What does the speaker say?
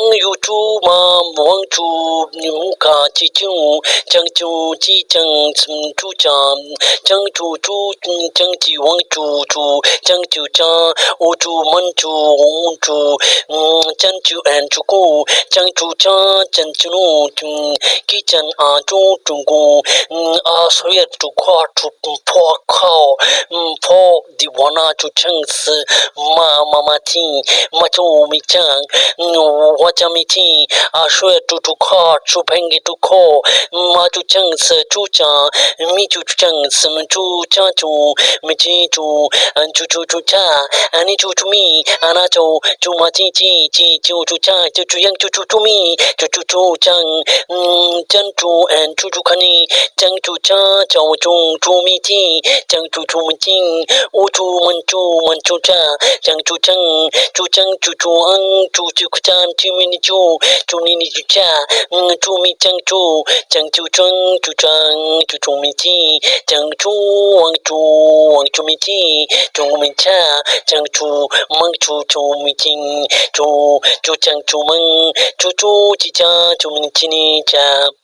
yu chu ma wang chu mu ka chi chu chang chu chi chang chu chang chang chu chu chang chi wang chu chu chang chu cha o chu man chu chu chan chu an chu ku chang chu cha chan chu no ki chan a chu chu ku a so ye chu kha chu po khao po di wana chu chang si ma ti ma chu mi chang wa cha mi ti a shue tu kha chu peng tu kho ma chu chang se chu cha mi chu chang sim chu cha chu mi chi chu an chu cha ani chu mi ana chu ma chi chu cha chu yang chu mi chu chang chan chu an chu khani chang chu cha chao chu mi chi chang chu mi chi o chu man chu cha chang chu ang chu chan chi mi ni chu ni chu cha chu mi chang chu chu mi chi chang chu wang chu mi chi chu mi cha chang chu mang chu mi chi chu chang chu mang chu chi cha chu mi chi ni cha